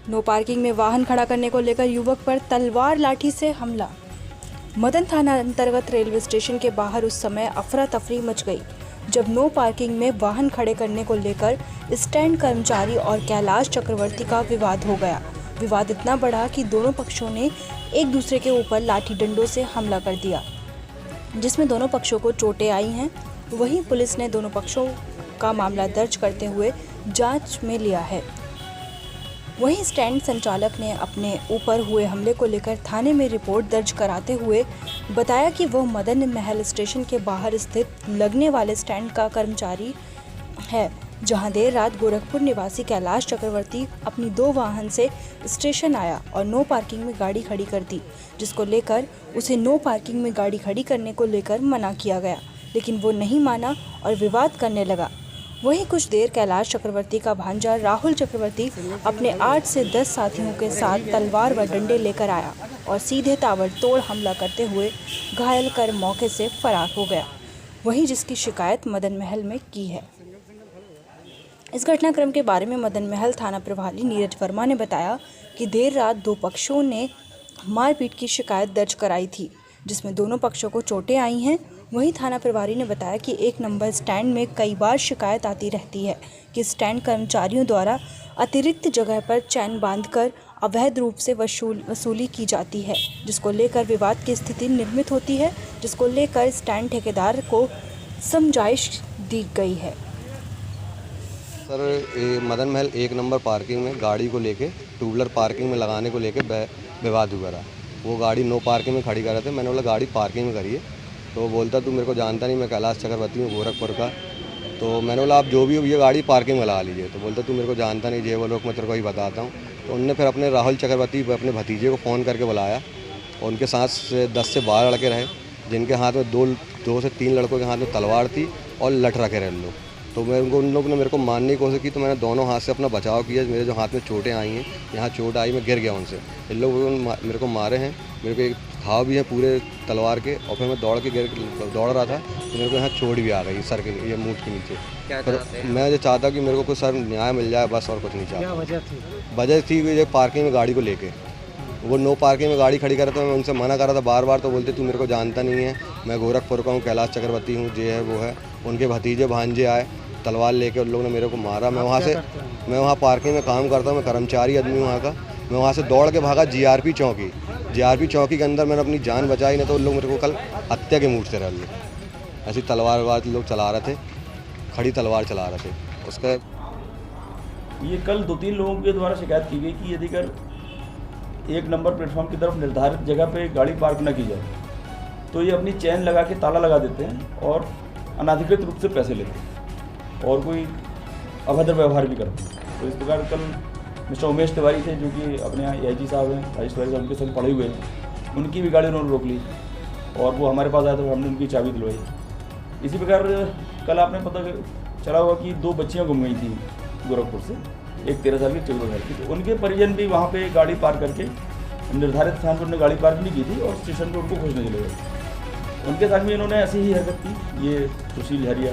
No parking में वाहन खड़ा करने को लेकर युवक पर तलवार लाठी से हमला। मदन थाना अंतर्गत रेलवे स्टेशन के बाहर उस समय अफरा तफरी मच गई जब नो पार्किंग में वाहन खड़े करने को लेकर स्टैंड कर्मचारी और कैलाश चक्रवर्ती का विवाद हो गया। विवाद इतना बढ़ा कि दोनों पक्षों ने एक दूसरे के ऊपर लाठी डंडों से हमला कर दिया, जिसमें दोनों पक्षों को चोटें आई हैं। वहीं पुलिस ने दोनों पक्षों का मामला दर्ज करते हुए जांच में लिया है। वहीं स्टैंड संचालक ने अपने ऊपर हुए हमले को लेकर थाने में रिपोर्ट दर्ज कराते हुए बताया कि वह मदन महल स्टेशन के बाहर स्थित लगने वाले स्टैंड का कर्मचारी है, जहां देर रात गोरखपुर निवासी कैलाश चक्रवर्ती अपनी 2 वाहन से स्टेशन आया और नो पार्किंग में गाड़ी खड़ी कर दी, जिसको लेकर उसे नो पार्किंग में गाड़ी खड़ी करने को लेकर मना किया गया, लेकिन वो नहीं माना और विवाद करने लगा। वहीं कुछ देर कैलाश चक्रवर्ती का भांजा राहुल चक्रवर्ती अपने 8 से 10 साथियों के साथ तलवार व डंडे लेकर आया और सीधे ताबड़तोड़ हमला करते हुए घायल कर मौके से फरार हो गया। वहीं जिसकी शिकायत मदन महल में की है। इस घटनाक्रम के बारे में मदन महल थाना प्रभारी नीरज वर्मा ने बताया कि देर रात 2 पक्षों ने मारपीट की शिकायत दर्ज कराई थी, जिसमें दोनों पक्षों को चोटें आई हैं। वहीं थाना प्रभारी ने बताया कि 1 नंबर स्टैंड में कई बार शिकायत आती रहती है कि स्टैंड कर्मचारियों द्वारा अतिरिक्त जगह पर चैन बांधकर अवैध रूप से वसूली की जाती है, जिसको लेकर विवाद की स्थिति निर्मित होती है, जिसको लेकर स्टैंड ठेकेदार को समझाइश दी गई है। Sir, Madan Mahal 1 number parking में गाड़ी को लेके टू व्हीलर पार्किंग में लगाने को लेके विवाद हुआ रहा। वो गाड़ी नो पार्किंग में खड़ी कर रहे थे। मैंने बोला गाड़ी पार्किंग में करिए, तो वो बोलता तू मेरे को जानता नहीं, मैं कैलाश चक्रवर्ती हूँ गोरखपुर का। तो मैंने बोला आप जो भी हो ये गाड़ी पार्किंग में लगा लीजिए। तो बोलता तू मेरे को जानता नहीं, वो लोग मैं तेरे को ही बताता हूँ। तो उनने फिर अपने राहुल चक्रवर्ती अपने भतीजे को फ़ोन करके बुलाया और उनके साथ 10 से 12 लड़के रहे, जिनके हाथ में 2 से 3 लड़कों के हाथ में तलवार थी और लठ रखे रहे लोग। तो उन लोगों ने मेरे को मारने की कोशिश की, तो मैंने दोनों हाथ से अपना बचाव किया। मेरे जो हाथ में चोटें आई हैं, यहाँ चोट आई, मैं गिर गया उनसे। इन लोगों ने मेरे को मारे हैं, मेरे को एक घाव भी है पूरे तलवार के, और फिर मैं दौड़ रहा था तो मेरे को यहाँ चोट भी आ गई सर के, ये मूंछ के नीचे। पर मैं ये चाहता कि मेरे को कुछ सर न्याय मिल जाए, बस, और कुछ नहीं चाहता। वजह थी ये पार्किंग में गाड़ी को लेके, वो नो पार्किंग में गाड़ी खड़ी कर रहा था। मैं उनसे मना कर रहा था बार, तो बोलते तू मेरे को जानता नहीं है, मैं गोरखपुर का हूँ, कैलाश चक्रवर्ती हूँ, ये है वो है। उनके भतीजे भांजे आए तलवार लेके, उन लोगों ने मेरे को मारा। मैं वहाँ पार्किंग में काम करता हूँ, मैं कर्मचारी आदमी हूँ वहाँ का। मैं वहाँ से दौड़ के भागा जीआरपी चौकी के अंदर, मैंने अपनी जान बचाई, नहीं तो उन लोग मेरे को कल हत्या के मूड से रह लोग ऐसी तलवार लोग चला रहे थे, खड़ी तलवार चला रहे थे। उसका ये कल 2-3 लोगों के द्वारा शिकायत की गई कि यदि कर 1 नंबर प्लेटफॉर्म की तरफ निर्धारित जगह पे गाड़ी पार्क न की जाए तो ये अपनी चैन लगा के ताला लगा देते हैं और अनाधिकृत रूप से पैसे लेते हैं और कोई अभद्र व्यवहार भी करते हैं। तो इस प्रकार कल मिस्टर उमेश तिवारी थे, जो कि अपने यहाँ AIG साहब हैं, राजेश तिवारी साहब, उनके संग पड़े हुए हैं, उनकी भी गाड़ी उन्होंने रोक ली और वो हमारे पास आया तो हमने उनकी चाबी दिलवाई। इसी प्रकार कल आपने पता चला होगा कि 2 बच्चियाँ गुम गई थी गोरखपुर से, एक 13 साल की, 14 साल की। तो उनके परिजन भी वहाँ पे गाड़ी पार्क करके निर्धारित स्थान पर उन्होंने गाड़ी पार्क नहीं की थी और स्टेशन पर उनको खोजने चले गए। उनके साथ भी इन्होंने ऐसी ही हरकत की। ये सुशील हरिया,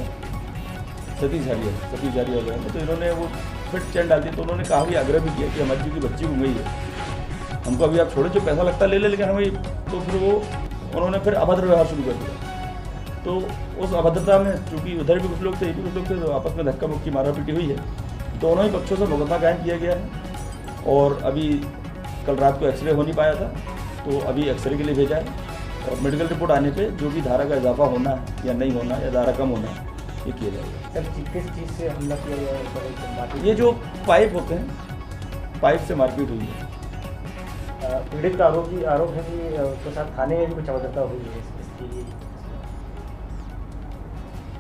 सतीश हरिया हो गया। तो इन्होंने वो फिर चैन डाल दी। तो उन्होंने काफ़ी आग्रह भी किया कि हमारी जो बच्ची गुम गई है, हमको अभी आप छोड़े, जो पैसा लगता ले लेकिन हमें। तो फिर उन्होंने फिर अभद्र व्यवहार शुरू कर दिया। तो उस अभद्रता में चूँकि उधर भी कुछ लोग थे, ये भी कुछ लोग थे, तो आपस में धक्का मुक्की मारा पीटी हुई है। दोनों ही पक्षों से मुकदमा कायम किया गया है और अभी कल रात को एक्सरे हो नहीं पाया था, तो अभी एक्सरे के लिए भेजा है और मेडिकल रिपोर्ट आने पे जो भी धारा का इजाफा होना है या नहीं होना या धारा कम होना है, ये किया जाएगा। सर, किस चीज़ से हमला किया गया? ये जो पाइप होते हैं, पाइप से मारपीट हुई है। पीड़ित का आरोप है कि उसके साथ थाने में भी कुछ अभद्रता हुई है इसकी।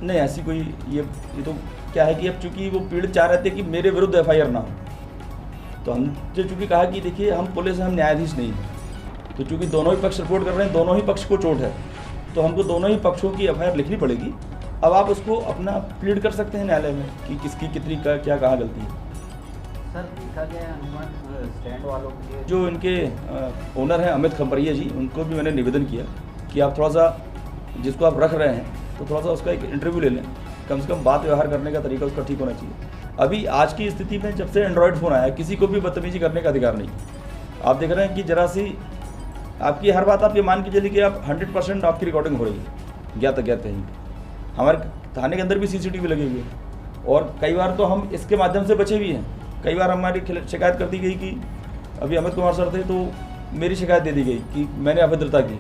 नहीं, ऐसी कोई ये तो क्या है कि अब चूंकि वो पीड़ित चाह रहे थे कि मेरे विरुद्ध FIR ना हो, तो हमने चूँकि कहा कि देखिए हम पुलिस हैं, हम न्यायाधीश नहीं हैं। तो चूँकि दोनों ही पक्ष रिपोर्ट कर रहे हैं, दोनों ही पक्ष को चोट है, तो हमको दोनों ही पक्षों की FIR लिखनी पड़ेगी। अब आप उसको अपना प्लीड कर सकते हैं न्यायालय में कि किसकी कितनी का क्या कहाँ गलती है। सर, देखा गया अनुमान स्टैंड वालों के लिए, जो इनके ओनर हैं अमित खंपरिया जी, उनको भी मैंने निवेदन किया कि आप थोड़ा सा जिसको आप रख रहे हैं तो थोड़ा सा उसका एक इंटरव्यू ले लें, कम से कम बात व्यवहार करने का तरीका उसका ठीक होना चाहिए। अभी आज की स्थिति में जब से एंड्रॉयड फ़ोन आया किसी को भी बदतमीजी करने का अधिकार नहीं। आप देख रहे हैं कि जरा सी आपकी हर बात आप ये मान के चलिए कि आप 100% आपकी रिकॉर्डिंग हो रही है ज्ञात अज्ञात कहीं। हमारे थाने के अंदर भी CCTV लगी हुई है और कई बार तो हम इसके माध्यम से बचे भी हैं। कई बार हमारी शिकायत कर दी गई कि अभी अमित कुमार सर थे तो मेरी शिकायत दे दी गई कि मैंने अभद्रता की।